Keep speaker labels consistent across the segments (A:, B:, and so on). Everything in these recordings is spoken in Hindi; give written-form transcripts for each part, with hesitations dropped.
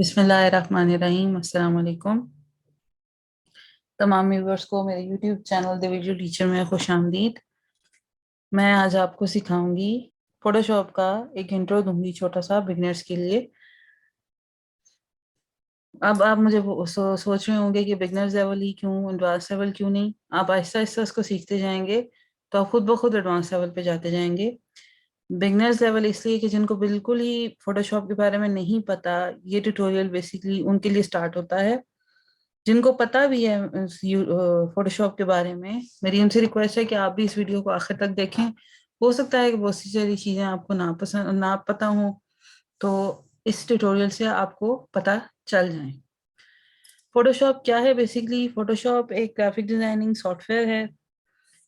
A: बिस्मिल्लाहिर्रहमानिर्रहीम। अस्सलाम वालेकुम। तमाम व्यूवर्स को मेरे YouTube channel the video teacher में खुश आमदीद। मैं आज आपको सिखाऊंगी फोटोशॉप का एक इंट्रो दूंगी छोटा सा बिगनर्स के लिए। अब आप मुझे सोच रहे होंगे कि बिगनर्स लेवल ही क्यों, एडवांस लेवल क्यों नहीं। आप आहिस्ता आहिस्ता इसको सीखते जाएंगे तो आप खुद ब खुद एडवांस लेवल पे जाते जाएंगे। बिगनर्स लेवल इसलिए कि जिनको बिल्कुल ही फोटोशॉप के बारे में नहीं पता, ये ट्यूटोरियल बेसिकली उनके लिए स्टार्ट होता है। जिनको पता भी है फोटोशॉप के बारे में, मेरी उनसे रिक्वेस्ट है कि आप भी इस वीडियो को आखिर तक देखें। हो सकता है कि बहुत सी सारी चीज़ें आपको ना पसंद ना पता हो, तो इस ट्यूटोरियल से आपको पता चल जाए। फोटोशॉप क्या है? बेसिकली फोटोशॉप एक ग्राफिक डिजाइनिंग सॉफ्टवेयर है।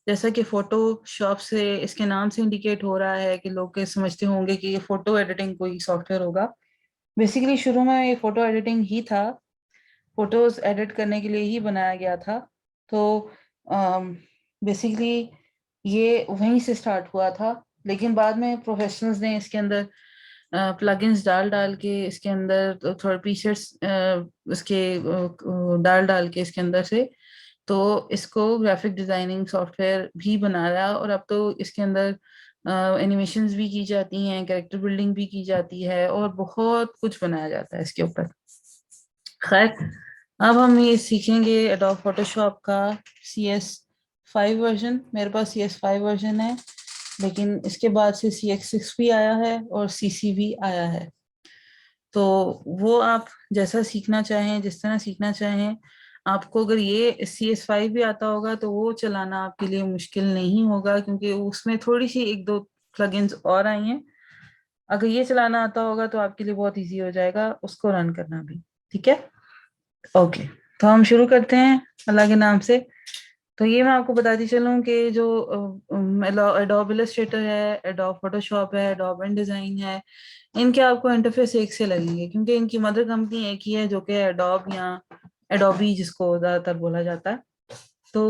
A: जैसा कि फोटोशॉप से, इसके नाम से इंडिकेट हो रहा है कि लोग के समझते होंगे कि ये फोटो एडिटिंग कोई सॉफ्टवेयर होगा। बेसिकली शुरू में ये फोटो एडिटिंग ही था, फोटोज एडिट करने के लिए ही बनाया गया था। तो बेसिकली ये वहीं से स्टार्ट हुआ था, लेकिन बाद में प्रोफेशनल्स ने इसके अंदर प्लगइन्स डाल डाल के इसके अंदर थोड़े प्रीसेट्स इसके डाल डाल के इसके अंदर से, तो इसको ग्राफिक डिजाइनिंग सॉफ्टवेयर भी बनाया। और अब तो इसके अंदर एनिमेशंस भी की जाती हैं, कैरेक्टर बिल्डिंग भी की जाती है और बहुत कुछ बनाया जाता है इसके ऊपर। खैर, अब हम ये सीखेंगे एडोब फोटोशॉप का CS5 वर्जन। मेरे पास CS5 वर्जन है, लेकिन इसके बाद से CX6 भी आया है और CC भी आया है। तो वो आप जैसा सीखना चाहें, जिस तरह सीखना चाहें। आपको अगर ये CS5 भी आता होगा तो वो चलाना आपके लिए मुश्किल नहीं होगा, क्योंकि उसमें थोड़ी सी एक दो प्लगइन्स और आई हैं। अगर ये चलाना आता होगा तो आपके लिए बहुत इजी हो जाएगा उसको रन करना भी। ठीक है, ओके। तो हम शुरू करते हैं अल्लाह के नाम से। तो ये मैं आपको बताती चलूँ कि जो एडोब इलस्ट्रेटर है, एडोब फोटोशॉप है, एडोब InDesign है, इनके आपको इंटरफेस एक से लगेंगे, क्योंकि इनकी मदर कंपनी एक ही है, जो कि एडोब या एडोबी जिसको ज़्यादातर बोला जाता है। तो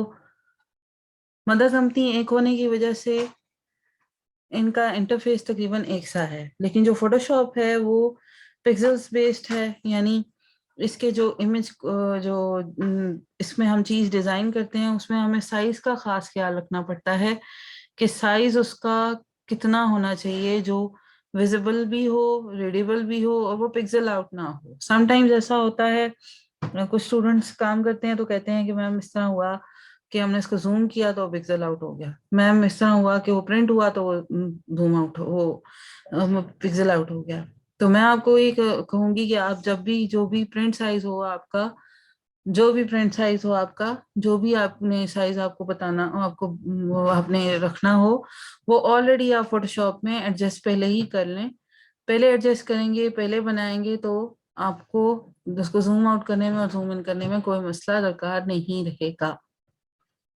A: मदर कंपनी एक होने की वजह से इनका इंटरफेस तकरीबन एक सा है। लेकिन जो फोटोशॉप है वो पिक्सेल्स बेस्ड है, यानी इसके जो इमेज जो इसमें हम चीज डिजाइन करते हैं उसमें हमें साइज का खास ख्याल रखना पड़ता है कि साइज उसका कितना होना चाहिए जो विजिबल भी हो, रीडेबल भी हो, और वो पिक्सल आउट ना हो। समटाइम्स ऐसा होता है, कुछ स्टूडेंट्स काम करते हैं तो कहते हैं कि मैम इस तरह हुआ कि हमने इसको जूम किया तो पिक्सल आउट हो गया, मैम इस तरह हुआ कि वो प्रिंट हुआ तो वो जूम आउट वो पिक्सल आउट हो गया। तो मैं आपको ये कहूंगी कि आप जब भी जो भी प्रिंट साइज हो आपका, जो भी प्रिंट साइज हो आपका, जो भी आपने साइज आपको बताना हो, आपको वो आपने रखना हो, वो ऑलरेडी आप फोटोशॉप में एडजस्ट पहले ही कर लें। पहले एडजस्ट करेंगे, पहले बनाएंगे, तो आपको उसको जूम आउट करने में और जूम इन करने में कोई मसला दरकार नहीं रहेगा।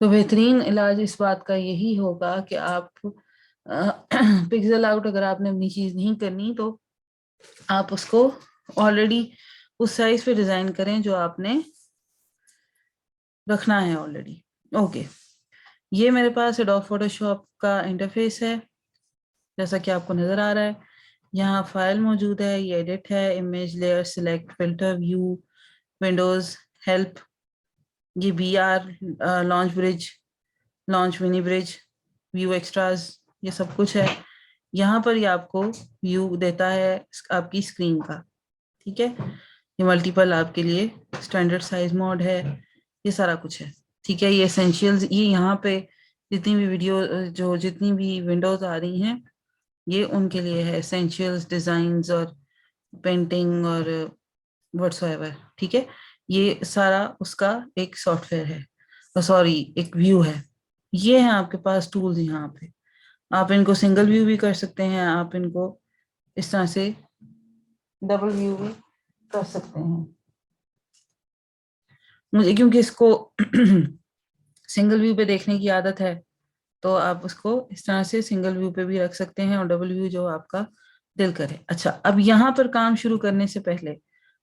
A: तो बेहतरीन इलाज इस बात का यही होगा कि आप पिक्सल आउट अगर आपने अपनी चीज नहीं करनी तो आप उसको ऑलरेडी उस साइज पे डिजाइन करें जो आपने रखना है ऑलरेडी। ओके, ये मेरे पास एडोब फोटोशॉप का इंटरफेस है, जैसा कि आपको नजर आ रहा है। यहाँ फाइल मौजूद है, ये एडिट है, image layer, select, filter, view, Windows, help, ये BR, launch bridge, launch mini bridge, view extras, ये सब कुछ है। यहाँ पर ये आपको व्यू देता है आपकी स्क्रीन का। ठीक है, ये मल्टीपल आपके लिए स्टैंडर्ड साइज मोड है, ये सारा कुछ है। ठीक है, ये एसेंशियल्स, ये यहाँ पे जितनी भी वीडियो जो जितनी भी विंडोज आ रही हैं ये उनके लिए है, एसेंशियल्स, डिजाइन्स और पेंटिंग और व्हाट्सएवर। ठीक है, ये सारा उसका एक सॉफ्टवेयर है, सॉरी एक व्यू है। ये है आपके पास टूल्स यहाँ पे। आप इनको सिंगल व्यू भी कर सकते हैं, आप इनको इस तरह से डबल व्यू भी कर सकते हैं। मुझे क्योंकि इसको सिंगल व्यू पे देखने की आदत है, तो आप उसको इस तरह से सिंगल व्यू पे भी रख सकते हैं और डबल व्यू जो आपका दिल करे। अच्छा, अब यहाँ पर काम शुरू करने से पहले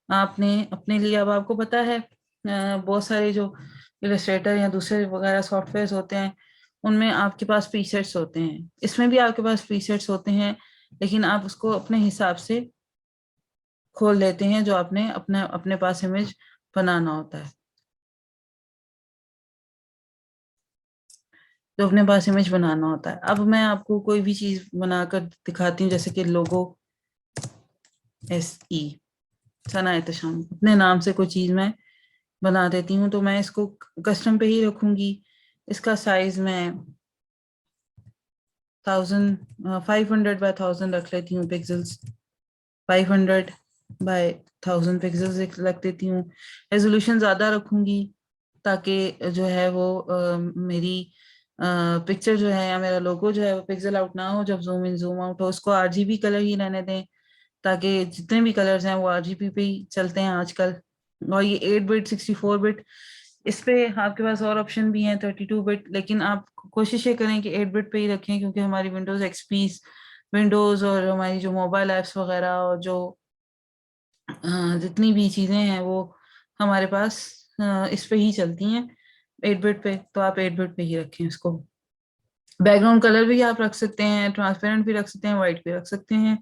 A: आपने अपने लिए, अब आपको पता है बहुत सारे जो इलस्ट्रेटर या दूसरे वगैरह सॉफ्टवेयर होते हैं उनमें आपके पास प्रीसेट्स होते हैं, इसमें भी आपके पास प्रीसेट्स होते हैं, लेकिन आप उसको अपने हिसाब से खोल लेते हैं जो आपने अपने अपने पास इमेज बनाना होता है। जो अपने पास इमेज बनाना होता है। अब मैं आपको कोई भी चीज बनाकर दिखाती हूँ, जैसे कि लोगो, SE, सना एहतशाम, अपने नाम से कोई चीज मैं बना देती हूँ। तो मैं इसको कस्टम पे ही रखूंगी। इसका साइज मैं 500 बाय 1000 रख लेती हूँ पिक्सल्स। 500 बाय 1000 पिक्सल्स रख देती हूँ। रेजोल्यूशन ज्यादा रखूंगी ताकि जो है वो मेरी पिक्चर जो है या मेरा लोगो जो है वो पिक्सल आउट ना हो जब जूम इन जूम आउट हो। उसको RGB कलर ही रहने दें, ताकि जितने भी कलर्स हैं वो RGB पे ही चलते हैं आजकल। और ये 8 बिट 64 बिट, इस पे आपके पास और ऑप्शन भी हैं 32 बिट, लेकिन आप कोशिश ये करें कि 8 बिट पे ही रखें, क्योंकि हमारी विंडोज एक्सपी, विंडोज और हमारी जो मोबाइल ऐप्स वगैरह और जो जितनी भी चीजें हैं वो हमारे पास इस पे ही चलती हैं, 8 बिट पे। तो आप 8 बिट पे ही रखें इसको। बैकग्राउंड कलर भी आप रख सकते हैं, ट्रांसपेरेंट भी रख सकते हैं, वाइट भी रख सकते हैं।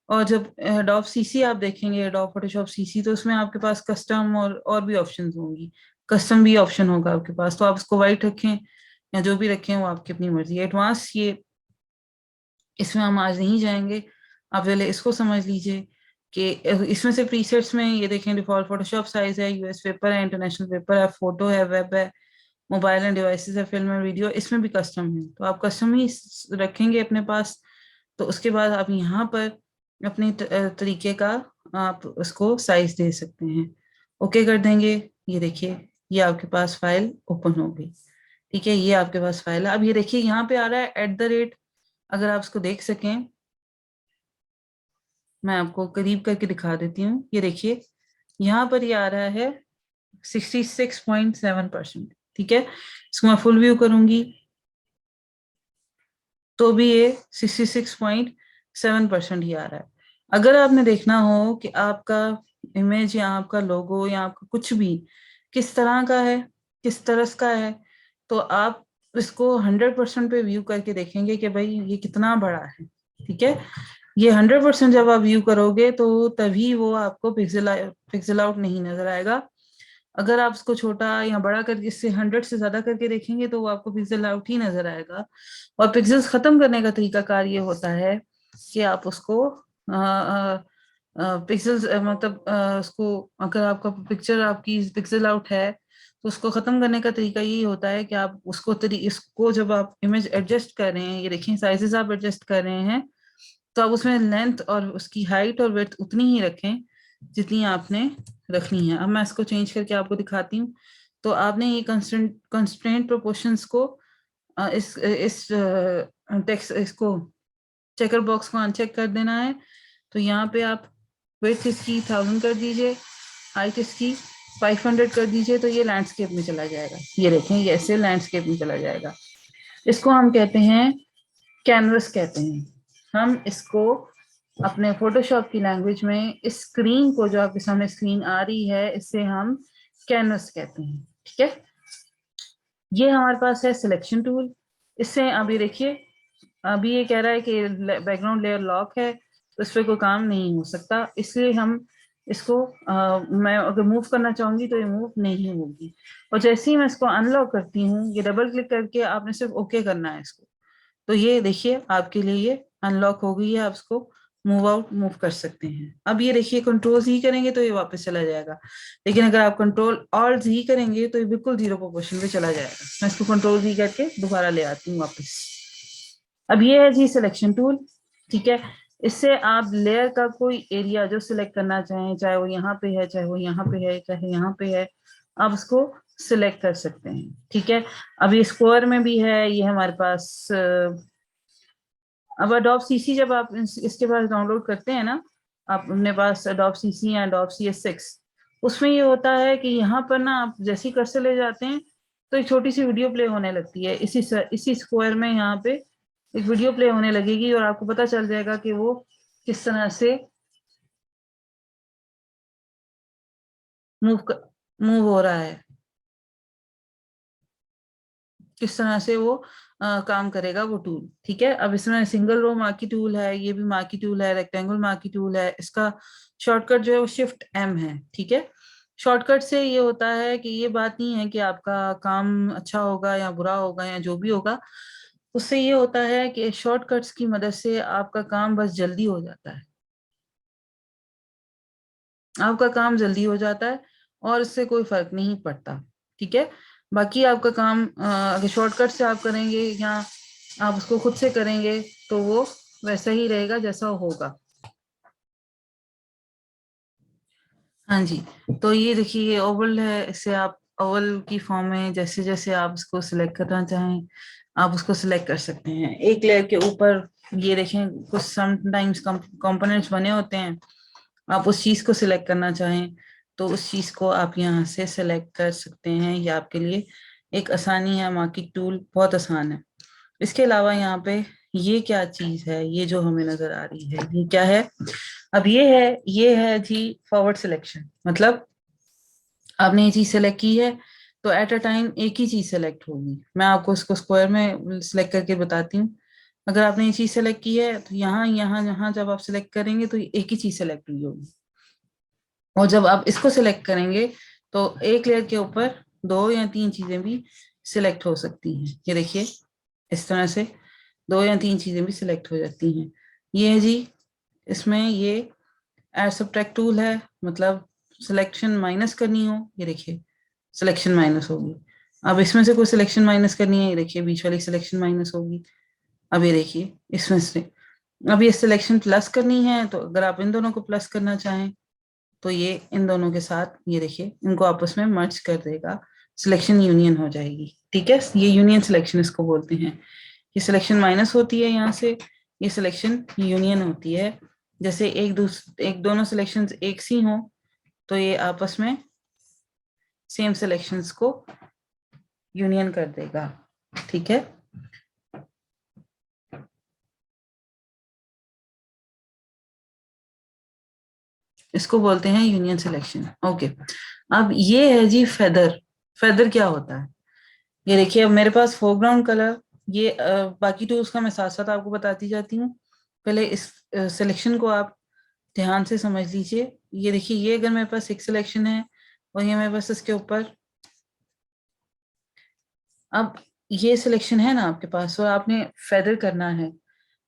A: और जब एडोब CC आप देखेंगे, एडोब फोटोशॉप CC, तो उसमें आपके पास कस्टम और भी ऑप्शन होंगी। कस्टम भी ऑप्शन होगा आपके पास, तो आप उसको वाइट रखें या जो भी रखें वो आपकी अपनी मर्जी। एडवांस ये इसमें हम आज नहीं जाएंगे, आप पहले इसको समझ लीजिए कि इसमें से प्रीसेट्स में ये देखें, डिफॉल्ट फोटोशॉप साइज है, US पेपर है, इंटरनेशनल पेपर है, फोटो है, वेब है, मोबाइल एंड डिवाइसेस है, फिल्म है, वीडियो, इसमें भी कस्टम है। तो आप कस्टम ही रखेंगे अपने पास। तो उसके बाद आप यहाँ पर अपने तरीके का आप उसको साइज दे सकते हैं। ओके कर देंगे। ये देखिए, ये आपके पास फाइल ओपन हो गई। ठीक है, ये आपके पास फाइल है। अब ये देखिए यहाँ पे आ रहा है @ अगर आप इसको देख सकें, मैं आपको करीब करके दिखा देती हूँ। ये देखिए यहाँ पर ये आ रहा है 66.7%। ठीक है, इसको मैं फुल व्यू करूंगी तो भी ये 66.7% ही आ रहा है। अगर आपने देखना हो कि आपका इमेज या आपका लोगो या आपका कुछ भी किस तरह का है, किस तरह का है, तो आप इसको 100% पे व्यू करके देखेंगे कि भाई ये कितना बड़ा है। ठीक है, ये 100% जब आप व्यू करोगे तो तभी वो आपको पिक्सल आउट नहीं नजर आएगा। अगर आप उसको छोटा या बड़ा करके इससे 100 से ज्यादा करके देखेंगे तो वो आपको पिक्सल आउट ही नजर आएगा। और पिक्सल्स खत्म करने का तरीकाकार ये होता है कि आप उसको पिक्सल्स मतलब उसको, अगर आपका पिक्चर आपकी पिक्सल आउट है तो उसको खत्म करने का तरीका यही होता है कि आप उसको इसको जब आप इमेज एडजस्ट कर रहे हैं, ये देखिए साइजेस आप एडजस्ट कर रहे हैं, तो आप उसमें लेंथ और उसकी हाइट और विड्थ उतनी ही रखें जितनी आपने रखनी है। अब मैं इसको चेंज करके आपको दिखाती हूँ। तो आपने ये कंस्ट्रेंट प्रोपोर्शंस को इस टेक्स्ट इसको चेकर बॉक्स को अनचेक कर देना है। तो यहाँ पे आप विड्थ इसकी 1000 कर दीजिए, हाइट इसकी 500 कर दीजिए, तो ये लैंडस्केप में चला जाएगा। ये देखें, ये ऐसे लैंडस्केप में चला जाएगा। इसको हम कहते हैं कैनवस कहते हैं। हम इसको अपने फोटोशॉप की लैंग्वेज में इस स्क्रीन को, जो आपके सामने स्क्रीन आ रही है, इससे हम कैनवस कहते हैं। ठीक है, ये हमारे पास है सिलेक्शन टूल। इससे अभी देखिए, अभी ये कह रहा है कि बैकग्राउंड लेयर लॉक है, तो इस पर कोई काम नहीं हो सकता, इसलिए हम इसको मैं अगर मूव करना चाहूंगी तो ये मूव नहीं होगी। और जैसे ही मैं इसको अनलॉक करती हूँ, ये डबल क्लिक करके आपने सिर्फ ओके करना है इसको, तो ये देखिए आपके लिए ये अनलॉक हो गई है। आप इसको मूव आउट मूव कर सकते हैं। अब ये देखिए कंट्रोल ही करेंगे तो ये वापस चला जाएगा, लेकिन अगर आप कंट्रोल ऑल्ट ही करेंगे तो ये बिल्कुल 0 पोजीशन पे चला जाएगा। मैं इसको कंट्रोल ही करके दोबारा ले आती हूँ वापस। अब ये है जी सिलेक्शन टूल। ठीक है, इससे आप लेयर का कोई एरिया जो सिलेक्ट करना चाहें, चाहे वो यहाँ पे है, चाहे वो यहाँ पे है, चाहे यहाँ पे है, आप उसको सिलेक्ट कर सकते हैं। ठीक है, अब ये स्क्वायर में भी है, ये हमारे पास अब अडोब CC जब आप इसके पास डाउनलोड करते हैं ना, आप अपने पास अडोब CC या अडोब CS6, उसमें ये होता है कि यहाँ पर ना आप जैसे ही कर्सर ले जाते हैं तो एक छोटी सी वीडियो प्ले होने लगती है। इसी स्क्वायर में यहाँ पे एक वीडियो प्ले होने लगेगी और आपको पता चल जाएगा कि वो किस तरह से मूव मूव हो रहा है। किस तरह से वो काम करेगा वो टूल। ठीक है, अब इसमें सिंगल रो मार्की टूल है, ये भी मार्की टूल है, रेक्टेंगल मार्की टूल है, इसका शॉर्टकट जो है वो शिफ्ट एम है। ठीक है, शॉर्टकट से ये होता है कि ये बात नहीं है कि आपका काम अच्छा होगा या बुरा होगा या जो भी होगा, उससे ये होता है कि शॉर्टकट्स की मदद से आपका काम बस जल्दी हो जाता है, आपका काम जल्दी हो जाता है और इससे कोई फर्क नहीं पड़ता। ठीक है, बाकी आपका काम अगर शॉर्टकट से आप करेंगे या आप उसको खुद से करेंगे तो वो वैसा ही रहेगा जैसा होगा। हाँ जी, तो ये देखिए ये ओवल है, इससे आप ओवल की फॉर्म में जैसे जैसे आप इसको सिलेक्ट करना चाहें आप उसको सिलेक्ट कर सकते हैं। एक लेयर के ऊपर ये देखें कुछ समटाइम्स कंपोनेंट्स बने होते हैं, आप उस चीज को सिलेक्ट करना चाहें तो उस चीज को आप यहाँ से सिलेक्ट कर सकते हैं। ये आपके लिए एक आसानी है, मार्किंग टूल बहुत आसान है। इसके अलावा यहाँ पे ये क्या चीज है, ये जो हमें नजर आ रही है ये क्या है? अब ये है जी फॉरवर्ड सिलेक्शन। मतलब आपने ये चीज सेलेक्ट की है तो एट अ टाइम एक ही चीज सेलेक्ट होगी। मैं आपको इसको स्क्वायर में सिलेक्ट करके बताती हूँ। अगर आपने ये चीज सेलेक्ट की है तो यहाँ यहाँ यहाँ जब आप सिलेक्ट करेंगे तो एक ही चीज सेलेक्ट हुई होगी, और जब आप इसको सिलेक्ट करेंगे तो एक लेयर के ऊपर दो या तीन चीजें भी सिलेक्ट हो सकती हैं। ये देखिए इस तरह से दो या तीन चीजें भी सिलेक्ट हो जाती हैं। ये है जी, इसमें ये एड सब्ट्रैक्ट टूल है, मतलब सिलेक्शन माइनस करनी हो ये देखिए सिलेक्शन माइनस होगी। अब इसमें से कोई सिलेक्शन माइनस करनी है, ये देखिए बीच वाली सिलेक्शन माइनस होगी। अब ये देखिए इसमें से अब ये सिलेक्शन प्लस करनी है, तो अगर आप इन दोनों को प्लस करना चाहें तो ये इन दोनों के साथ ये देखिए इनको आपस में मर्ज कर देगा, सिलेक्शन यूनियन हो जाएगी। ठीक है, ये यूनियन सिलेक्शन इसको बोलते हैं। ये सिलेक्शन माइनस होती है यहाँ से, ये सिलेक्शन यूनियन होती है। जैसे एक दोनों सिलेक्शन एक सी हो तो ये आपस में सेम सिलेक्शंस को यूनियन कर देगा। ठीक है, इसको बोलते हैं यूनियन सिलेक्शन। ओके, अब ये है जी फेदर। फेदर क्या होता है? ये देखिए अब मेरे पास फोरग्राउंड कलर, ये बाकी टूल्स का मैं साथ साथ आपको बताती जाती हूँ। पहले इस सिलेक्शन को आप ध्यान से समझ लीजिए। ये देखिए ये अगर मेरे पास एक सिलेक्शन है और ये मेरे पास इसके ऊपर, अब ये सिलेक्शन है ना आपके पास और आपने फेदर करना है,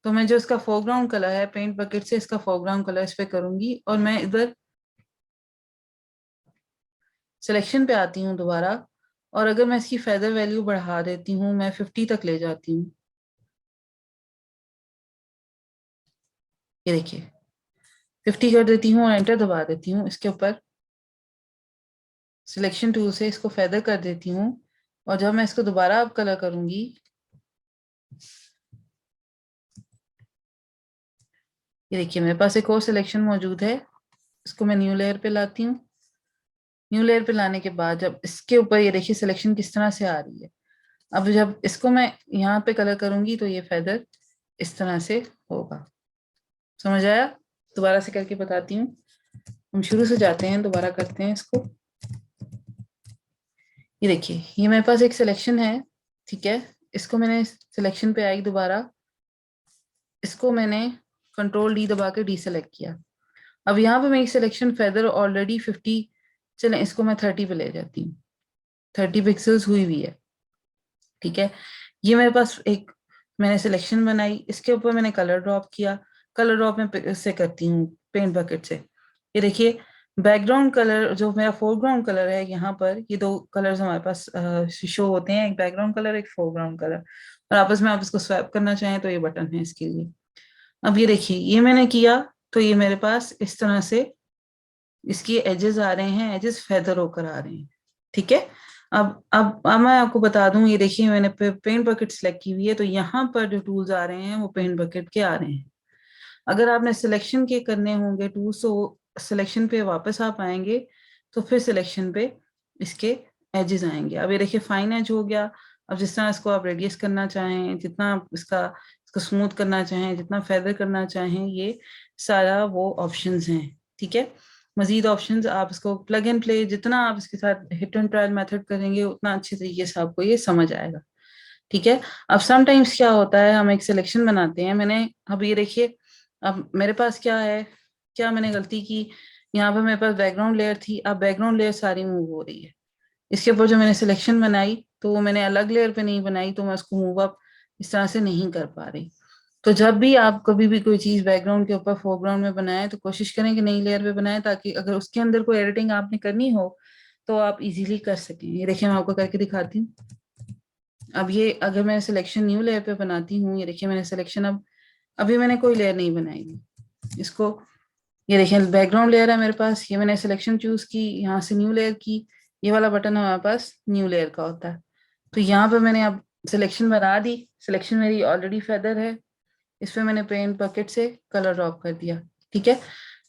A: तो मैं जो इसका फोरग्राउंड कलर है पेंट बकेट से इसका फोरग्राउंड कलर इस पे करूंगी और मैं इधर सिलेक्शन पे आती हूँ दोबारा, और अगर मैं इसकी फेदर वैल्यू बढ़ा देती हूँ, मैं 50 तक ले जाती हूँ। ये देखिए 50 कर देती हूँ और एंटर दबा देती हूँ। इसके ऊपर सिलेक्शन टूल से इसको फेदर कर देती हूँ, और जब मैं इसको दोबारा अब कलर करूंगी, ये देखिए मेरे पास एक और सिलेक्शन मौजूद है। इसको मैं न्यू लेयर पे लाती हूँ। न्यू लेयर पे लाने के बाद जब इसके ऊपर ये देखिए सिलेक्शन किस तरह से आ रही है, अब जब इसको मैं यहाँ पे कलर करूंगी तो ये फेदर इस तरह से होगा। समझ आया? दोबारा से करके बताती हूँ। हम शुरू से जाते हैं, दोबारा करते हैं इसको। ये देखिए ये मेरे पास एक सिलेक्शन है। ठीक है, इसको मैंने सिलेक्शन पे आई दोबारा, इसको मैंने कंट्रोल डी दबा के डी सेलेक्ट किया। अब यहाँ पे मेरी सिलेक्शन फेदर ऑलरेडी 50, चले इसको मैं 30 पे ले जाती हूँ। 30 पिक्सल्स हुई हुई है। ठीक है, ये मेरे पास एक मैंने सिलेक्शन बनाई, इसके ऊपर मैंने कलर ड्रॉप किया। कलर ड्रॉप में इससे करती हूँ पेंट बकेट से। ये देखिए बैकग्राउंड कलर जो मेरा फोरग्राउंड कलर है, यहाँ पर ये दो कलर्स हमारे पास शो होते हैं, एक बैकग्राउंड कलर एक फोरग्राउंड कलर, और आपस में आप इसको स्वैप करना चाहें तो ये बटन है इसके लिए। अब ये देखिए ये मैंने किया तो ये मेरे पास इस तरह से इसके एजेस आ रहे हैं, एजेस फेदर होकर आ रहे हैं। ठीक है, अब मैं आपको बता दूं, ये देखिए मैंने पेंट बकेट सेलेक्ट की हुई है तो यहाँ पर जो टूल्स आ रहे हैं वो पेंट बकेट के आ रहे हैं। अगर आपने सिलेक्शन के करने होंगे टूल्स तो सिलेक्शन पे वापस आप आएंगे तो फिर सिलेक्शन पे इसके एजेस आएंगे। अब ये देखिए फाइन एज हो गया। अब जिस तरह इसको आप रेडियस करना चाहें, जितना आप इसको स्मूथ करना चाहें, जितना फेदर करना चाहें, ये सारा वो ऑप्शंस हैं। ठीक है, मजीद ऑप्शंस आप इसको प्लग एंड प्ले, जितना आप इसके साथ हिट एंड ट्रायल मेथड करेंगे उतना अच्छे तरीके से आपको ये समझ आएगा। ठीक है। अब समटाइम्स क्या होता है, हम एक सिलेक्शन बनाते हैं, मैंने अब ये देखिए, अब मेरे पास क्या है, क्या मैंने गलती की, यहाँ पे मेरे पास बैकग्राउंड लेयर थी, अब बैकग्राउंड लेयर सारी मूव हो रही है। इसके ऊपर जो मैंने सिलेक्शन बनाई तो वो मैंने अलग लेयर पे नहीं बनाई, तो मैं उसको मूव अप इस तरह से नहीं कर पा रही। तो जब भी आप कभी भी कोई चीज बैकग्राउंड के ऊपर फोरग्राउंड में बनाए तो कोशिश करें कि नई लेयर पे बनाए, ताकि अगर उसके अंदर कोई एडिटिंग आपने करनी हो तो आप इजीली कर सकें। ये देखिए मैं आपको करके दिखाती हूँ। अब ये अगर मैं सिलेक्शन न्यू लेयर पे बनाती हूँ, ये देखिए मैंने सिलेक्शन, अब अभी मैंने कोई लेयर नहीं बनाई इसको, ये देखिए बैकग्राउंड लेयर है मेरे पास, ये मैंने सिलेक्शन चूज की, यहाँ से न्यू लेयर की, ये वाला बटन हमारे पास न्यू लेयर का होता है। तो यहाँ पे मैंने अब सिलेक्शन बना दी, सिलेक्शन मेरी ऑलरेडी फेदर है, इस पे मैंने पेंट बकेट से कलर ड्रॉप कर दिया। ठीक है।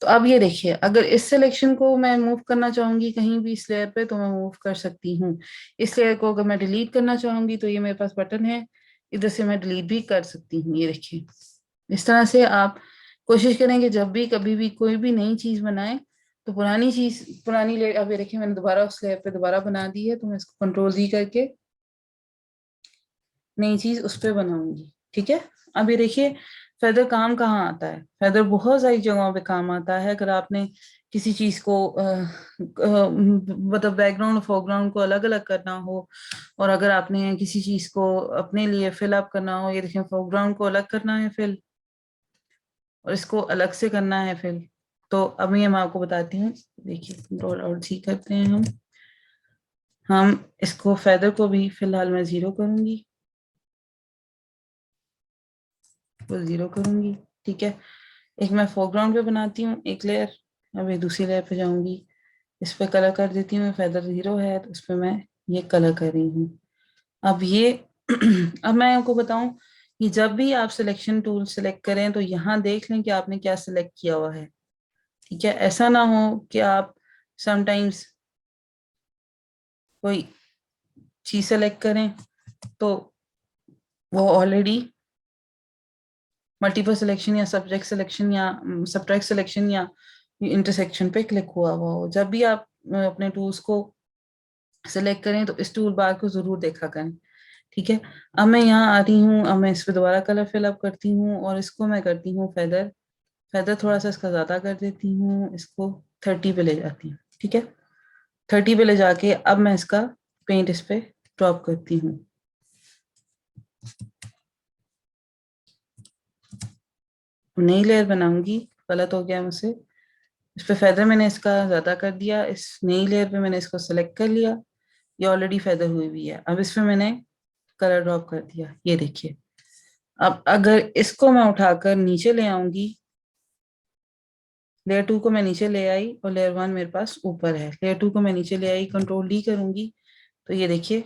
A: तो अब ये देखिए, अगर इस सिलेक्शन को मैं मूव करना चाहूंगी कहीं भी इस लेयर पे तो मैं मूव कर सकती हूँ। इस लेयर को अगर मैं डिलीट करना चाहूंगी तो ये मेरे पास बटन है, इधर से मैं डिलीट भी कर सकती हूँ। ये देखिए, इस तरह से आप कोशिश करें कि जब भी कभी भी कोई भी नई चीज बनाए तो पुरानी चीज, पुरानी लेयर, अब ये देखिए मैंने दोबारा उस लेयर पे दोबारा बना दी है, तो मैं इसको कंट्रोल जी करके नई चीज उस पे बनाऊंगी। ठीक है। अब ये देखिए, फेदर काम कहाँ आता है, फेदर बहुत सारी जगहों पे काम आता है। अगर आपने किसी चीज को मतलब बैकग्राउंड और फोरग्राउंड को अलग अलग करना हो, और अगर आपने किसी चीज को अपने लिए फिल अप करना हो, ये देखिए फोरग्राउंड को अलग करना है फिल, और इसको अलग से करना है फिल, तो अभी मैं आपको बताती हूँ। देखिए कंट्रोल और जी करते हैं हम इसको फेदर को भी फिलहाल मैं जीरो करूंगी, तो जीरो करूंगी। ठीक है। एक मैं फोरग्राउंड पे बनाती हूँ एक लेयर, अब एक दूसरी लेयर पे जाऊंगी, इस पे कलर कर देती हूँ, फेदर जीरो है तो इस पे मैं ये कलर कर रही हूँ। अब ये अब मैं आपको बताऊं कि जब भी आप सिलेक्शन टूल सेलेक्ट करें तो यहाँ देख लें कि आपने क्या सिलेक्ट किया हुआ है। ठीक है। ऐसा ना हो कि आप समटाइम्स कोई चीज सेलेक्ट करें तो वो ऑलरेडी मल्टीपल सिलेक्शन या सब्जेक्ट सिलेक्शन या सब्ट्रैक्ट सिलेक्शन या इंटरसेक्शन पे क्लिक हुआ हुआ हो। जब भी आप अपने टूल्स को सिलेक्ट करें तो इस टूल बार को जरूर देखा करें। ठीक है। अब मैं यहाँ आ रही हूँ, अब मैं इस पे दोबारा कलर फिल अप करती हूँ और इसको मैं करती हूँ फेदर, फेदर थोड़ा सा इसका ज्यादा कर देती हूँ, इसको 30 पे ले जाती हूँ। ठीक है। 30 पे ले जाके अब मैं इसका पेंट इस पे ड्रॉप करती हूँ। नई लेयर बनाऊंगी, गलत हो गया मुझसे, इस पे फेदर मैंने इसका ज्यादा कर दिया, इस नई लेयर पे मैंने इसको सेलेक्ट कर लिया, ये ऑलरेडी फेदर हुई हुई है, अब इस पे मैंने कलर ड्रॉप कर दिया। ये देखिए, अब अगर इसको मैं उठाकर नीचे ले आऊंगी, लेयर टू को मैं नीचे ले आई और लेयर वन मेरे पास ऊपर है, लेयर टू को मैं नीचे ले आई, कंट्रोल डी करूंगी तो ये देखिए,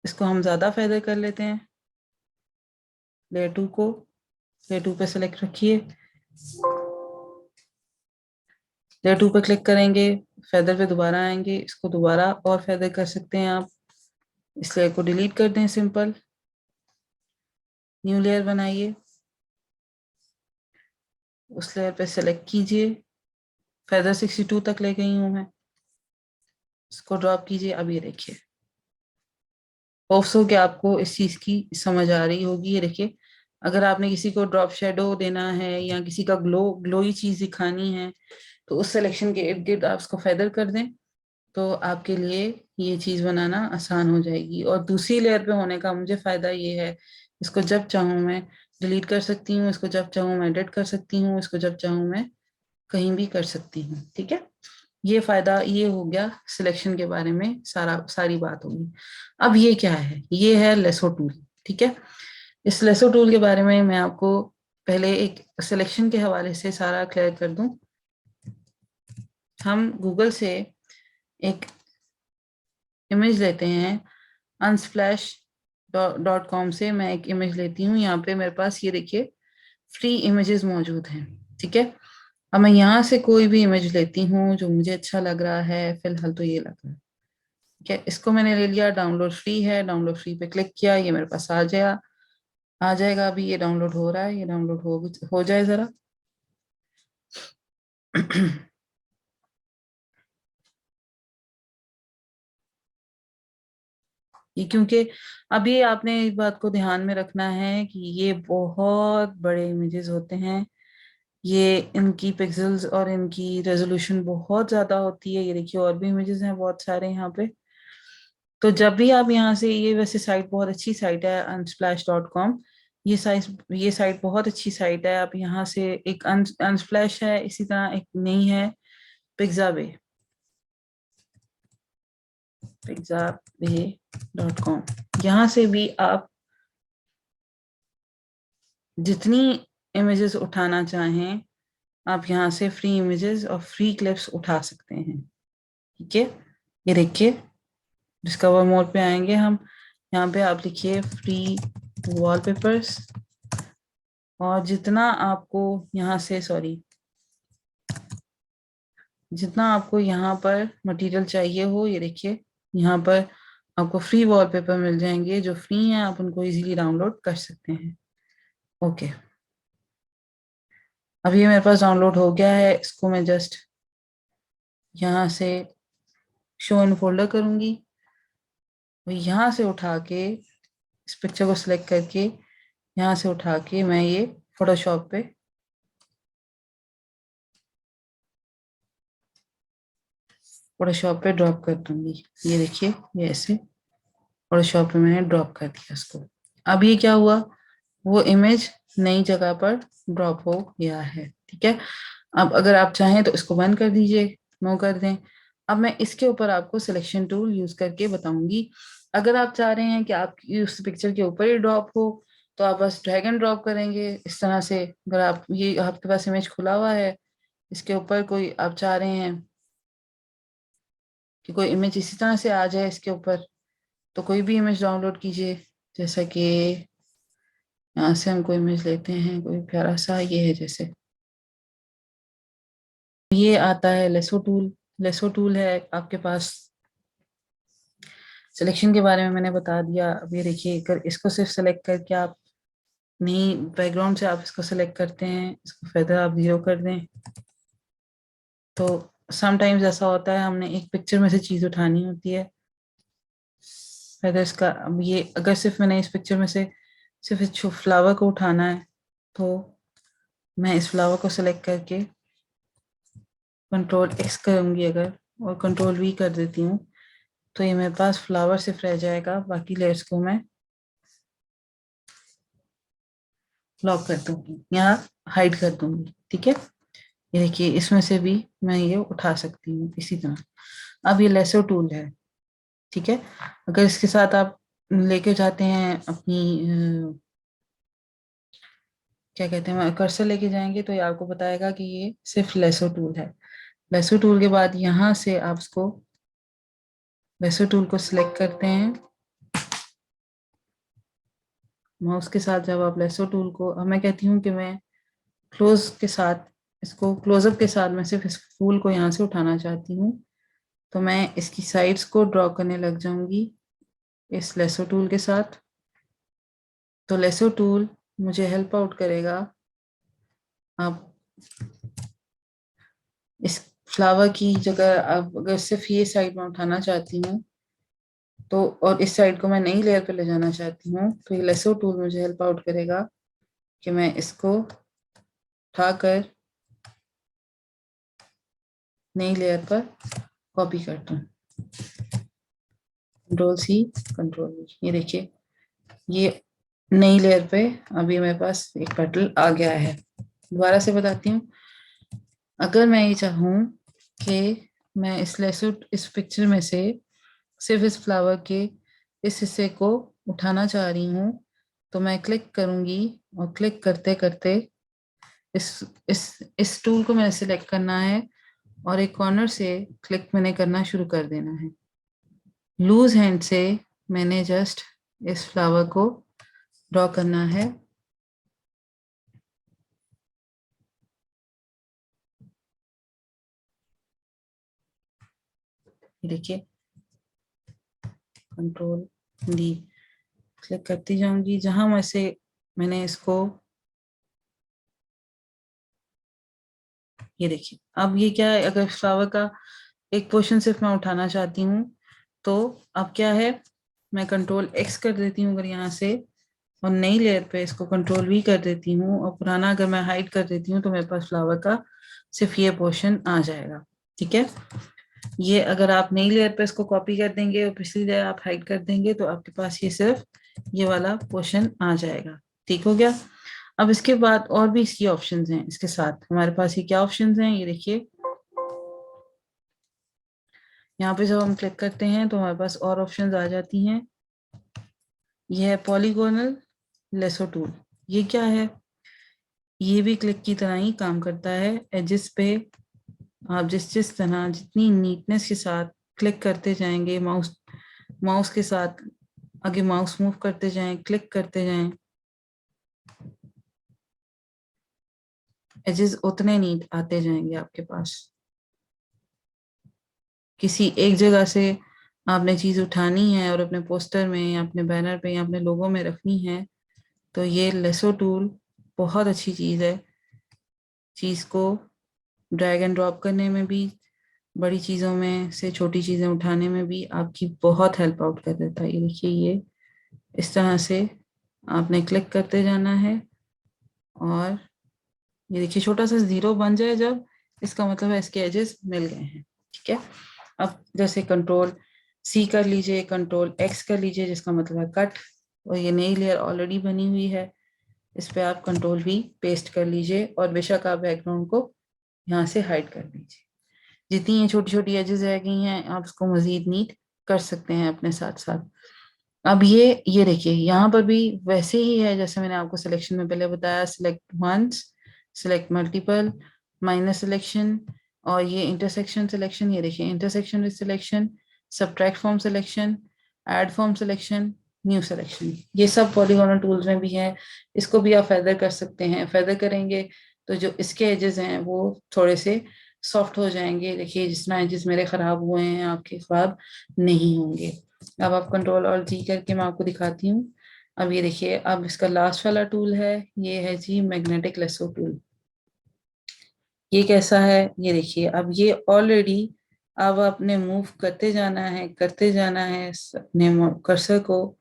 A: इसको हम ज्यादा फेदर कर लेते हैं, लेयर टू को, लेयर टू पे सेलेक्ट रखिए, लेयर टू पे क्लिक करेंगे, फेदर पे दोबारा आएंगे, इसको दोबारा और फेदर कर सकते हैं आप, इस लेयर को डिलीट कर दें, सिंपल न्यू लेयर बनाइए, उस लेयर पे सेलेक्ट कीजिए, फेदर 62 तक ले गई हूँ मैं, इसको ड्रॉप कीजिए। अब ये देखिए, होप्स हो कि आपको इस चीज की समझ आ रही होगी। ये देखिए, अगर आपने किसी को ड्रॉप शेडो देना है या किसी का ग्लोई चीज दिखानी है तो उस सिलेक्शन के इर्द गिर्द आप उसको फेदर कर दें, तो आपके लिए ये चीज बनाना आसान हो जाएगी। और दूसरी लेयर पे होने का मुझे फायदा ये है, इसको जब चाहूँ मैं डिलीट कर सकती हूँ, इसको जब चाहूँ मैं एडिट कर सकती हूँ, इसको जब चाहूँ मैं कहीं भी कर सकती हूँ। ठीक है। ये फायदा ये हो गया, सिलेक्शन के बारे में सारी बात होगी। अब ये क्या है, ये है लेसो टूल। ठीक है। इस लेसो टूल के बारे में मैं आपको पहले एक सिलेक्शन के हवाले से सारा क्लियर कर दूं। हम गूगल से एक इमेज लेते हैं, अनस्प्लैश डॉट कॉम से मैं एक इमेज लेती हूँ, यहाँ पे मेरे पास ये देखिए फ्री इमेजेस मौजूद हैं। ठीक है। अब मैं यहाँ से कोई भी इमेज लेती हूँ जो मुझे अच्छा लग रहा है, फिलहाल तो ये लग रहा है। ठीक है। इसको मैंने ले लिया, डाउनलोड फ्री है, डाउनलोड फ्री पे क्लिक किया, ये मेरे पास आ जाएगा। अभी ये डाउनलोड हो रहा है, ये डाउनलोड हो जाए जरा। ये क्योंकि अभी आपने इस बात को ध्यान में रखना है कि ये बहुत बड़े इमेजेस होते हैं, ये इनकी पिक्सेल्स और इनकी रेजोल्यूशन बहुत ज्यादा होती है। ये देखिए और भी इमेजेस हैं बहुत सारे यहाँ पे। तो जब भी आप यहाँ से, ये वैसे साइट बहुत अच्छी साइट है unsplash.com, ये साइट बहुत अच्छी साइट है। आप यहाँ से एक अनस्प्लैश है, इसी तरह एक नई है पिक्साबे, पिक्साबे.com। यहाँ से भी आप जितनी इमेजेस उठाना चाहें, आप यहाँ से फ्री इमेजेस और फ्री क्लिप्स उठा सकते हैं। ठीक है, ये देखिए डिस्कवर मोड पे आएंगे हम, यहाँ पे आप लिखिए फ्री वॉलपेपर्स, और जितना आपको यहाँ से, सॉरी, जितना आपको यहाँ पर मटेरियल चाहिए हो, ये देखिए यहाँ पर आपको फ्री वॉलपेपर मिल जाएंगे जो फ्री हैं, आप उनको इजीली डाउनलोड कर सकते हैं। ओके, अब ये मेरे पास डाउनलोड हो गया है, इसको मैं जस्ट यहाँ से शो इन फोल्डर करूंगी, और यहाँ से उठा के इस पिक्चर को सिलेक्ट करके यहाँ से उठा के मैं ये फोटोशॉप पे ड्रॉप कर दूंगी। ये देखिए, ये ऐसे फोटोशॉप पे मैंने ड्रॉप कर दिया इसको। अब ये क्या हुआ, वो इमेज नई जगह पर ड्रॉप हो गया है। ठीक है, अब अगर आप चाहें तो इसको बंद कर दीजिए, नो कर दें। अब मैं इसके ऊपर आपको सिलेक्शन टूल यूज करके बताऊंगी। अगर आप चाह रहे हैं कि आपकी उस पिक्चर के ऊपर ही ड्रॉप हो, तो आप बस ड्रैग एंड ड्रॉप करेंगे इस तरह से। अगर आप, ये आपके पास इमेज खुला हुआ है, इसके ऊपर कोई आप चाह रहे हैं कि कोई इमेज इसी तरह से आ जाए इसके ऊपर, तो कोई भी इमेज डाउनलोड कीजिए। जैसा कि यहाँ से हम कोई इमेज लेते हैं, कोई प्यारा सा, ये है जैसे, ये आता है लेसो टूल। लेसो टूल है आपके पास। सिलेक्शन के बारे में मैंने बता दिया। अब ये देखिए, अगर इसको सिर्फ सेलेक्ट करके आप, नहीं, बैकग्राउंड से आप इसको सेलेक्ट करते हैं, इसको फेदर आप 0 कर दें, तो समटाइम्स ऐसा होता है हमने एक पिक्चर में से चीज उठानी होती है। फेदर इसका, अब ये अगर सिर्फ मैंने इस पिक्चर में से सिर्फ इस फ्लावर को उठाना है, तो मैं इस फ्लावर को सिलेक्ट करके कंट्रोल एक्स करूंगी अगर, और कंट्रोल वी कर देती हूँ, तो ये मेरे पास फ्लावर सिर्फ रह जाएगा। बाकी लेयर्स को मैं लॉक कर दूंगी, यहाँ हाइड कर दूंगी। ठीक है, ये देखिए इसमें से भी मैं ये उठा सकती हूँ इसी तरह। अब ये लेसो टूल है। ठीक है, अगर इसके साथ आप लेके जाते हैं अपनी क्या कहते हैं, कर्सर लेके जाएंगे, तो ये आपको बताएगा कि ये सिर्फ लेसो टूल है। लेसो टूल के बाद यहाँ से आप इसको, लेसो टूल को सिलेक्ट करते हैं माउस के साथ। जब आप लेसो टूल को, अब मैं कहती हूँ कि मैं क्लोज के साथ, इसको क्लोजअप के साथ मैं सिर्फ इस फूल को यहाँ से उठाना चाहती हूँ, तो मैं इसकी साइड्स को ड्रॉ करने लग जाऊंगी इस लेसो टूल के साथ। तो लेसो टूल मुझे हेल्प आउट करेगा। आप इस फ्लावर की जगह, आप अगर सिर्फ ये साइड में उठाना चाहती हूँ, तो और इस साइड को मैं नई लेयर पे ले जाना चाहती हूँ, तो ये लेसो टूल मुझे हेल्प आउट करेगा कि मैं इसको उठाकर नई लेयर पर कॉपी कर दूँ। कंट्रोल सी, कंट्रोल वी, ये देखिए ये नई लेयर पे अभी मेरे पास एक पेटल आ गया है। दोबारा से बताती हूँ, अगर मैं ये चाहूँ कि मैं इस लेसुट इस पिक्चर में से सिर्फ इस फ्लावर के इस हिस्से को उठाना चाह रही हूँ, तो मैं क्लिक करूंगी, और क्लिक करते करते इस इस टूल को मैंने सिलेक्ट करना है, और एक कॉर्नर से क्लिक मैंने करना शुरू कर देना है। लूज हैंड से मैंने जस्ट इस फ्लावर को ड्रॉ करना है। देखिए कंट्रोल डी, क्लिक करती जाऊंगी जहां मैं से मैंने इसको, ये देखिए अब ये क्या है, अगर फ्लावर का एक पोर्शन सिर्फ मैं उठाना चाहती हूँ, तो अब क्या है, मैं कंट्रोल एक्स कर देती हूँ अगर यहाँ से, और नई लेयर पे इसको कंट्रोल वी कर देती हूँ, और पुराना अगर मैं हाइड कर देती हूँ तो मेरे पास फ्लावर का सिर्फ ये पोर्शन आ जाएगा। ठीक है, ये अगर आप नई लेयर पे इसको कॉपी कर देंगे और पिछली लेयर आप हाइड कर देंगे तो आपके पास ये सिर्फ ये वाला पोर्शन आ जाएगा। ठीक हो गया। अब इसके बाद और भी इसकी ऑप्शंस हैं, इसके साथ हमारे पास ये क्या ऑप्शंस हैं, ये देखिए। यहाँ पे जब हम क्लिक करते हैं तो हमारे पास और ऑप्शंस आ जाती हैं। ये है पॉलीगोनल लेसो टूल। ये क्या है, ये भी क्लिक की तरह ही काम करता है। एजेस पे आप जिस जिस तरह जितनी नीटनेस के साथ क्लिक करते जाएंगे, माउस माउस के साथ आगे माउस मूव करते जाएं, क्लिक करते जाएं, एजेस उतने नीट आते जाएंगे आपके पास। किसी एक जगह से आपने चीज उठानी है और अपने पोस्टर में या अपने बैनर पे या अपने लोगो में रखनी है, तो ये लेसो टूल बहुत अच्छी चीज है। चीज को ड्रैग एंड ड्रॉप करने में भी, बड़ी चीजों में से छोटी चीजें उठाने में भी आपकी बहुत हेल्प आउट कर देता है। ये देखिए, ये इस तरह से आपने क्लिक करते जाना है, और ये देखिए छोटा सा जीरो बन जाए जब, इसका मतलब है इसके एजेस मिल गए हैं। ठीक है, अब जैसे कंट्रोल सी कर लीजिए, कंट्रोल एक्स कर लीजिए, जिसका मतलब है कट, और ये नई लेयर ऑलरेडी बनी हुई है, इस पे आप कंट्रोल भी पेस्ट कर लीजिए, और बेशक आप बैकग्राउंड को यहाँ से हाइड कर दीजिए। जितनी ये छोटी छोटी एजेस रह गई हैं आप उसको मजीद नीट कर सकते हैं अपने साथ साथ। अब ये देखिए यहाँ पर भी वैसे ही है जैसे मैंने आपको सिलेक्शन में पहले बताया, select once, select multiple, minus selection, और ये इंटरसेक्शन सिलेक्शन। ये देखिए intersection with selection, subtract from selection, add from selection, new selection, ये सब पॉलीगोनल टूल्स में भी है। इसको भी आप फेदर कर सकते हैं। फेदर करेंगे तो जो इसके एजेस हैं वो थोड़े से सॉफ्ट हो जाएंगे। देखिए जिस तरह एजेस मेरे खराब हुए हैं आपके खराब नहीं होंगे। अब आप कंट्रोल और जी करके मैं आपको दिखाती हूँ। अब ये देखिए, अब इसका लास्ट वाला टूल है, ये है जी मैग्नेटिक लेसो टूल। ये कैसा है, ये देखिए, अब ये ऑलरेडी, अब आपने मूव करते जाना है, करते जाना है अपने कर्सर को,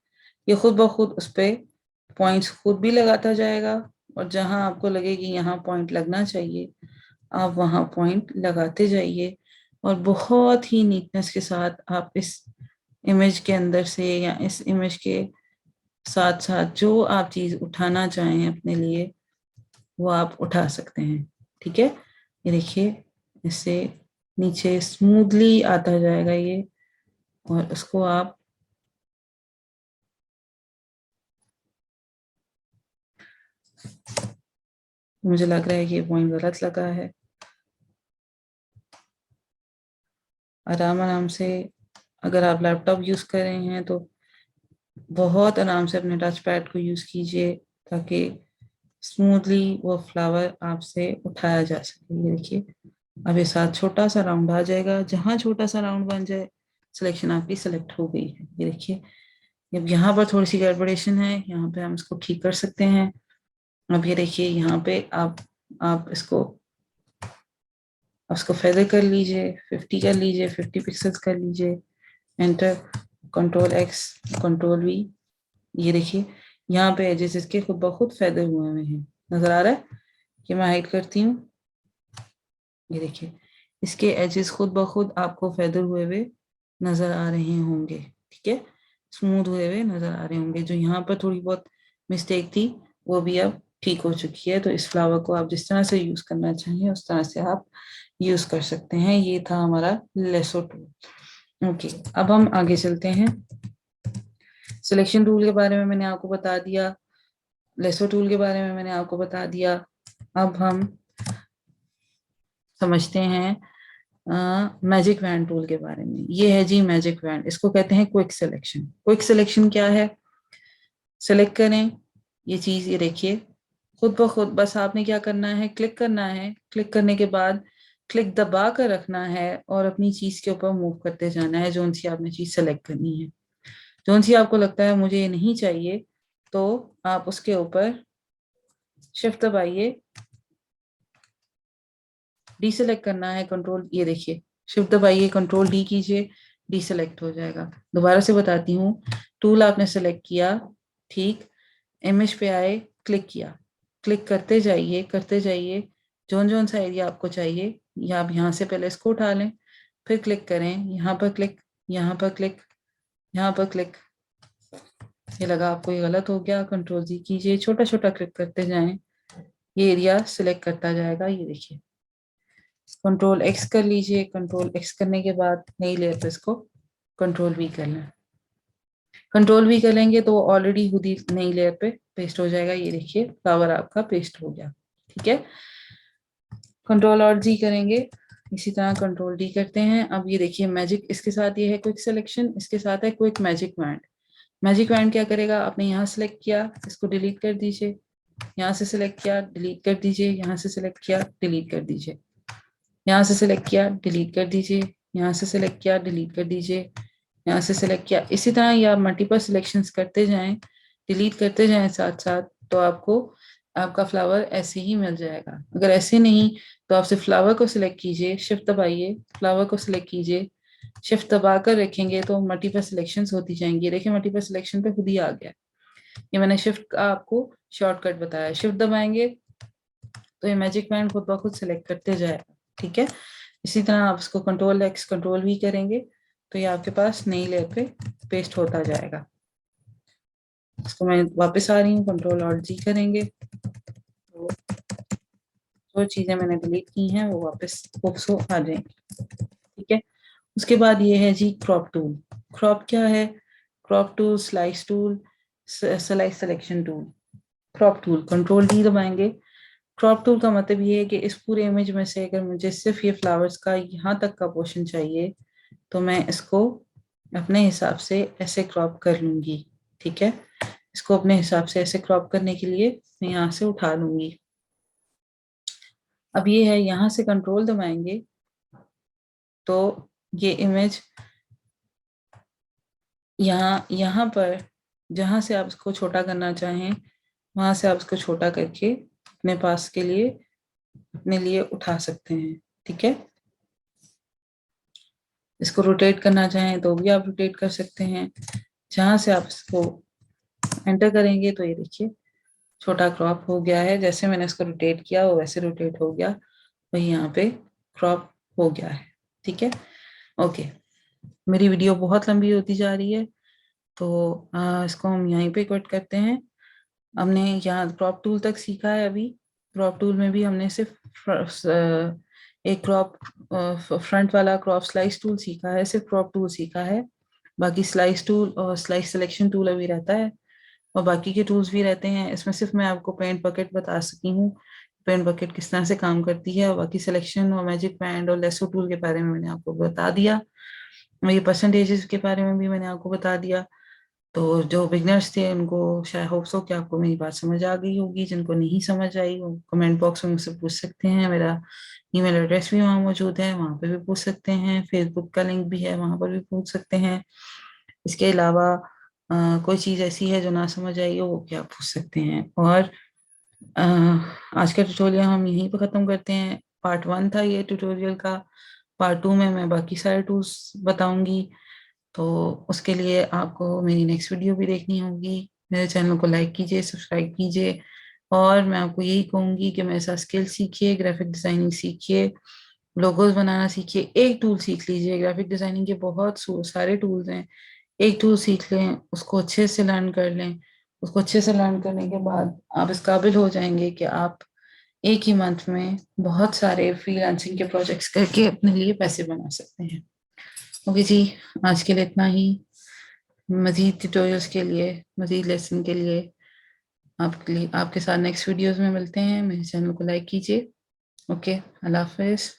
A: ये खुद ब खुद उस पे पॉइंट्स खुद भी लगाता जाएगा, और जहां आपको लगे कि यहाँ पॉइंट लगना चाहिए आप वहां पॉइंट लगाते जाइए, और बहुत ही नीटनेस के साथ आप इस इमेज के अंदर से या इस इमेज के साथ साथ जो आप चीज उठाना चाहें अपने लिए वो आप उठा सकते हैं। ठीक है, ये देखिए इससे नीचे स्मूथली आता जाएगा ये, और उसको आप मुझे लग रहा है कि ये पॉइंट गलत लगा है। आराम आराम से, अगर आप लैपटॉप यूज कर रहे हैं तो बहुत आराम से अपने टच पैड को यूज कीजिए ताकि स्मूथली वो फ्लावर आपसे उठाया जा सके। ये देखिए, अब ये साथ छोटा सा राउंड आ जाएगा, जहां छोटा सा राउंड बन जाए सिलेक्शन आपकी सिलेक्ट हो गई है। ये देखिए, अब यहाँ पर थोड़ी सी गड़बड़ेशन है, यहाँ पे हम इसको ठीक कर सकते हैं। अब ये देखिए यहाँ पे आप इसको फेदर कर लीजिए, 50 कर लीजिए, 50 पिक्सल्स कर लीजिए, enter, control x, control we. ये देखिए यहाँ पे एजेस इसके खुद ब खुद फेदर हुए हैं, नजर आ रहा है कि मैं हाइड करती हूँ। ये देखिए इसके एजेस खुद ब खुद आपको फेदर हुए हुए नजर आ रहे होंगे। ठीक है, स्मूथ हुए हुए नजर आ रहे होंगे। जो यहाँ पर थोड़ी बहुत मिस्टेक थी वो भी अब ठीक हो चुकी है। तो इस फ्लावर को आप जिस तरह से यूज करना चाहिए उस तरह से आप यूज कर सकते हैं। ये था हमारा लेसो टूल। ओके, अब हम आगे चलते हैं। सिलेक्शन टूल के बारे में मैंने आपको बता दिया, लेसो टूल के बारे में मैंने आपको बता दिया। अब हम समझते हैं मैजिक वैन टूल के बारे में। ये है जी मैजिक वैन, इसको कहते हैं क्विक सिलेक्शन। क्विक सिलेक्शन क्या है, सिलेक्ट करें ये चीज, ये देखिए खुद ब खुद बस आपने क्या करना है, क्लिक करना है, क्लिक करने के बाद क्लिक दबा कर रखना है और अपनी चीज के ऊपर मूव करते जाना है। जोन सी आपने चीज सेलेक्ट करनी है, जोन सी आपको लगता है मुझे ये नहीं चाहिए, तो आप उसके ऊपर शिफ्ट दबाइए, डीसेलेक्ट करना है कंट्रोल, ये देखिए शिफ्ट दबाइए, कंट्रोल डी कीजिए, डीसेलेक्ट हो जाएगा। दोबारा से बताती हूँ, टूल आपने सेलेक्ट किया, ठीक, इमेज पे आए, क्लिक किया, क्लिक करते जाइए, जोन जोन सा एरिया आपको चाहिए, या आप यहाँ से पहले इसको उठा लें, फिर क्लिक करें, यहाँ पर क्लिक, यहाँ पर क्लिक, यहाँ पर क्लिक। ये लगा आपको ये गलत हो गया, कंट्रोल जी कीजिए, छोटा छोटा क्लिक करते जाएं, ये एरिया सिलेक्ट करता जाएगा। ये देखिए, कंट्रोल एक्स कर लीजिए, कंट्रोल एक्स करने के बाद नई लेयर पे इसको कंट्रोल वी कर लें। कंट्रोल वी करेंगे तो ऑलरेडी खुद ही नई लेयर पे पेस्ट हो जाएगा। ये देखिए, फ्लावर आपका पेस्ट हो गया, ठीक है। कंट्रोल और जी करेंगे, इसी तरह कंट्रोल डी करते हैं। अब ये देखिए मैजिक, इसके साथ ये है क्विक सिलेक्शन, इसके साथ है quick magic band. Magic band क्या करेगा, आपने यहाँ सेलेक्ट किया, इसको डिलीट कर दीजिए, यहाँ से सिलेक्ट किया, डिलीट कर दीजिए, यहाँ से सिलेक्ट किया, डिलीट कर दीजिए, यहाँ से सिलेक्ट किया, डिलीट कर दीजिए, यहाँ से सिलेक्ट किया, डिलीट कर दीजिए, यहाँ से सिलेक्ट किया। इसी तरह या मल्टीपल सिलेक्शंस करते जाएं, डिलीट करते जाएं साथ साथ, तो आपको आपका फ्लावर ऐसे ही मिल जाएगा। अगर ऐसे नहीं तो आप सिर्फ फ्लावर को सिलेक्ट कीजिए, शिफ्ट दबाइए, फ्लावर को सिलेक्ट कीजिए, शिफ्ट दबा कर रखेंगे तो मल्टीपल सिलेक्शंस होती जाएंगी। देखिए मल्टीपल सिलेक्शन पे खुद ही आ गया। ये मैंने शिफ्ट का आपको शॉर्टकट बताया, शिफ्ट दबाएंगे तो ये मैजिक बैंड खुद ब खुद सिलेक्ट करते जाएगा, ठीक है। इसी तरह आप इसको कंट्रोल एक्स कंट्रोल वी करेंगे तो ये आपके पास नई लेयर पे पेस्ट होता जाएगा। इसको मैं वापस आ रही हूँ, कंट्रोल और जी करेंगे तो जो चीजें मैंने डिलीट की हैं वो वापस आ जाएंगी, ठीक है। उसके बाद ये है जी क्रॉप टूल। क्रॉप क्या है, crop tool, slice tool, slice selection tool. Crop tool control D दबाएंगे। क्रॉप टूल का मतलब ये है कि इस पूरे इमेज में से अगर मुझे सिर्फ ये फ्लावर्स का यहाँ तक का पोर्शन चाहिए तो मैं इसको अपने हिसाब से ऐसे क्रॉप कर लूंगी, ठीक है। इसको अपने हिसाब से ऐसे क्रॉप करने के लिए मैं यहाँ से उठा लूंगी। अब ये है, यहाँ से कंट्रोल दबाएंगे तो ये इमेज यहाँ यहाँ पर जहां से आप इसको छोटा करना चाहें वहां से आप इसको छोटा करके अपने पास के लिए अपने लिए उठा सकते हैं, ठीक है। इसको रोटेट करना चाहें तो भी आप रोटेट कर सकते हैं। जहां से आप इसको एंटर करेंगे तो ये देखिए छोटा क्रॉप हो गया है, जैसे मैंने इसको रोटेट किया वो वैसे रोटेट हो गया, वही यहाँ पे क्रॉप हो गया है, ठीक है। ओके, मेरी वीडियो बहुत लंबी होती जा रही है तो इसको हम यहीं पे कट करते हैं। हमने यहाँ क्रॉप टूल तक सीखा है। अभी क्रॉप टूल में भी हमने सिर्फ एक क्रॉप फ्रंट वाला क्रॉप स्लाइस टूल सीखा है, सिर्फ क्रॉप टूल सीखा है। बाकी स्लाइस टूल और स्लाइस सिलेक्शन टूल अभी रहता है और बाकी के टूल्स भी रहते हैं। इसमें सिर्फ मैं आपको पेंट बकेट बता सकी हूँ, पेंट बकेट किस तरह से काम करती है, और बाकी सिलेक्शन और मैजिक बैंड और लेसो टूल के बारे में मैंने आपको बता दिया, और ये परसेंटेजेस के बारे में भी मैंने आपको बता दिया। तो जो बिगनर्स थे उनको शायद होप सो कि आपको मेरी बात समझ आ गई होगी। जिनको नहीं समझ आई वो कमेंट बॉक्स में मुझसे पूछ सकते हैं, मेरा ईमेल एड्रेस भी वहाँ मौजूद है, वहाँ पे भी पूछ सकते हैं, फेसबुक का लिंक भी है, वहाँ पर भी पूछ सकते हैं। इसके अलावा कोई चीज़ ऐसी है जो ना समझ आई हो वो क्या पूछ सकते हैं। और अ, आज का ट्यूटोरियल हम यहीं पर ख़त्म करते हैं। पार्ट 1 था ये ट्यूटोरियल का, पार्ट 2 में मैं बाकी सारे टूल्स बताऊंगी। तो उसके लिए आपको मेरी नेक्स्ट वीडियो भी देखनी होगी। मेरे चैनल को लाइक कीजिए, सब्सक्राइब कीजिए, और मैं आपको यही कहूँगी कि मेरे साथ स्किल सीखिए, ग्राफिक डिजाइनिंग सीखिए, लोगोज बनाना सीखिए। एक टूल सीख लीजिए, ग्राफिक डिजाइनिंग के बहुत सारे टूल्स हैं, एक टूल सीख लें, उसको अच्छे से लर्न कर लें। उसको अच्छे से लर्न करने के बाद आप इस काबिल हो जाएंगे कि आप एक ही मंथ में बहुत सारे फ्रीलांसिंग के प्रोजेक्ट्स करके अपने लिए पैसे बना सकते हैं। ओके जी, आज के लिए इतना ही। मज़ीद ट्यूटोरियल्स के लिए, मज़ीद लेसन के लिए आपके साथ नेक्स्ट वीडियोस में मिलते हैं। मेरे चैनल को लाइक कीजिए। ओके, अल्लाह हाफिज़।